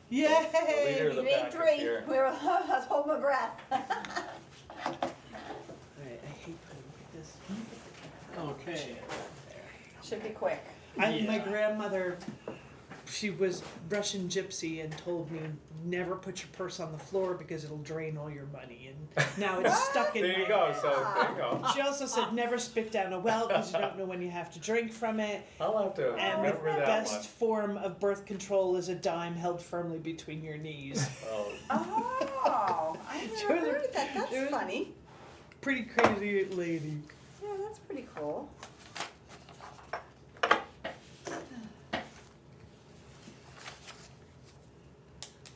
The leader of the You made pack is 3. here. We were, I was holding my breath. Alright, I hate putting this. Okay. Should be quick. My Yeah. grandmother, she was Russian gypsy and told me never put your purse on the floor because it'll drain all your money. And now it's stuck in There my you go. head. So there you go. She also said never spit down a well because you don't know when you have to drink from it. I'll have to And the remember that best one. form of birth control is a dime held firmly between your knees. Oh, Oh, I She never was a- heard that. she That's was- funny. Pretty crazy lady. Yeah, that's pretty cool.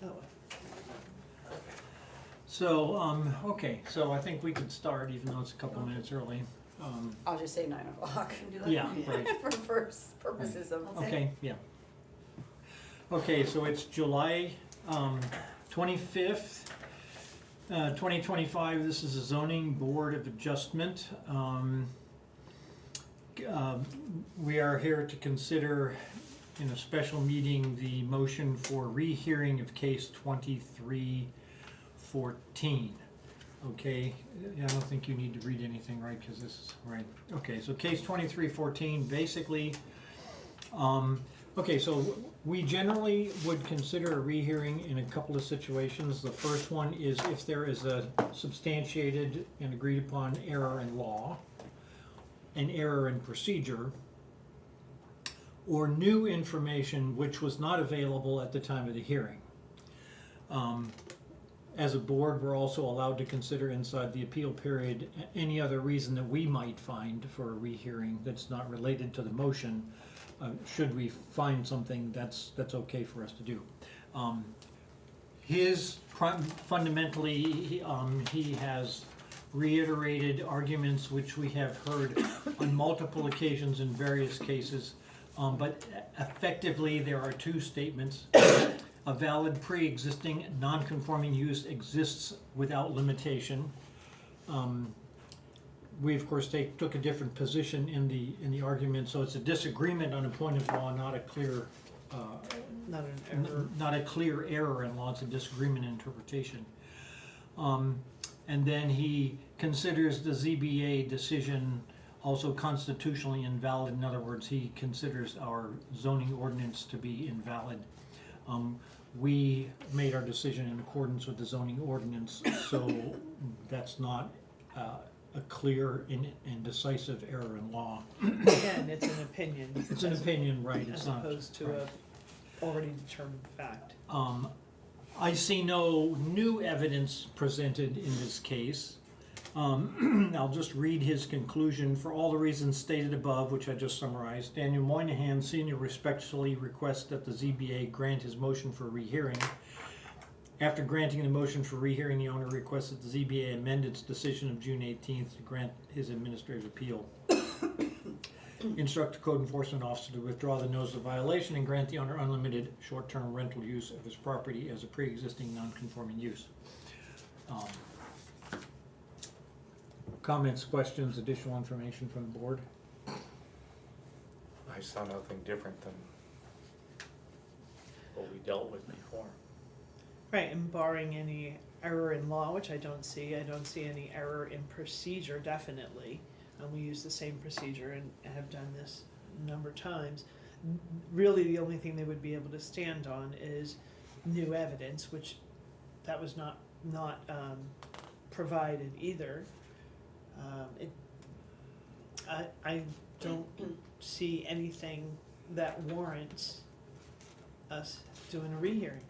Oh, So, okay, so I think we could start, even though it's a couple minutes early. I'll just say 9 o'clock. Yeah, right. For first purposes of. Okay, yeah. Okay, so it's July 25th, 2025. This is a zoning board of adjustment. We are here to consider in a special meeting the motion for rehearing of case 2314. Okay, I don't think you need to read anything, right, because this is, right, okay, so case 2314, basically, okay, so we generally would consider a rehearing in a couple of situations. The first one is if there is a substantiated and agreed upon error in law, an error in procedure, or new information which was not available at the time of the hearing. As a board, we're also allowed to consider inside the appeal period any other reason that we might find for a rehearing that's not related to the motion. Should we find something that's okay for us to do. Fundamentally, he has reiterated arguments which we have heard on multiple occasions in various cases, but effectively there are two statements. A valid pre-existing non-conforming use exists without limitation. We of course took a different position in the argument, so it's a disagreement on a point of law, not a clear not an error. not a clear error in law. It's a disagreement in interpretation. And then he considers the ZBA decision also constitutionally invalid. In other words, he considers our zoning ordinance to be invalid. We made our decision in accordance with the zoning ordinance, so that's not a clear and decisive error in law. Again, it's an opinion. It's an opinion, right, it's As not. opposed to right. a already determined fact. I see no new evidence presented in this case. I'll just read his conclusion. For all the reasons stated above, which I just summarized, Daniel Moynihan Sr. respectfully requests that the ZBA grant his motion for rehearing. After granting the motion for rehearing, the owner requests that the ZBA amend its decision of June 18th to grant his administrative appeal. Instruct the code enforcement officer to withdraw the notice of violation and grant the owner unlimited short-term rental use of his property as a pre-existing non-conforming use. Comments, questions, additional information from the board? I saw nothing different than what we dealt with before. Right, and barring any error in law, which I don't see any error in procedure, definitely. And we use the same procedure and have done this a number of times. Really, the only thing they would be able to stand on is new evidence, which that was not provided either. I don't see anything that warrants us doing a rehearing.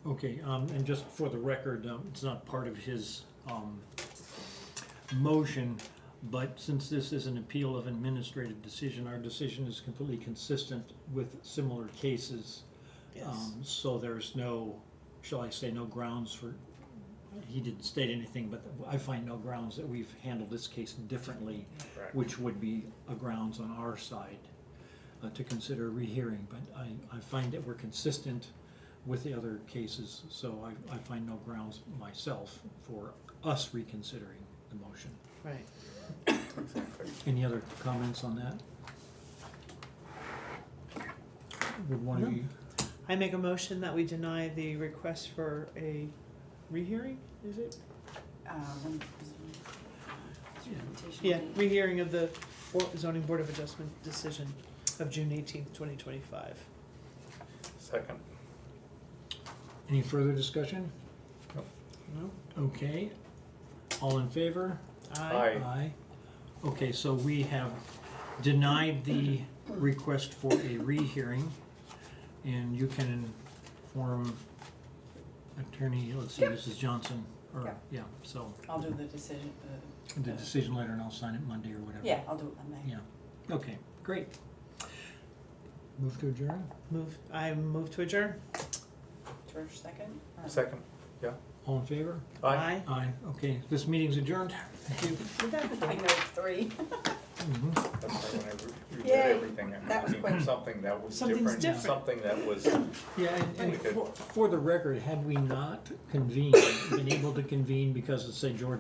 Okay, and just for the record, it's not part of his motion, but since this is an appeal of administrative decision, our decision is completely consistent with similar cases. Yes. So there's no, shall I say, no grounds for, he didn't state anything, but I find no grounds that we've handled this case differently, Correct. which would be a grounds on our side to consider rehearing. But I find that we're consistent with the other cases, so I find no grounds myself for us reconsidering the motion. Right. Exactly. Any other comments on that? Would one of No. you? I make a motion that we deny the request for a rehearing, is it? When- Yeah, rehearing of the zoning board of adjustment decision of June 18th, 2025. Second. Any further discussion? No? Okay, all in favor? Aye. Aye. Okay, so we have denied the request for a rehearing, and you can inform attorney, let's see, this is Johnson, or, Yeah. yeah, so, I'll do the decision, the decision letter, and I'll sign it Monday or whatever. yeah, I'll do it Monday. Yeah, okay, great. Move to adjourn? I move to adjourn. George, second? Or- Second, yeah. All in favor? Aye. Aye, okay, this meeting's adjourned. Thank you. I know three. Mhm. That's why when I read Yay, everything, that was I quick. mean, something that was Something's different, different. something that was, Yeah, and We could- for the record, had we not convened, been able to convene because of, say, George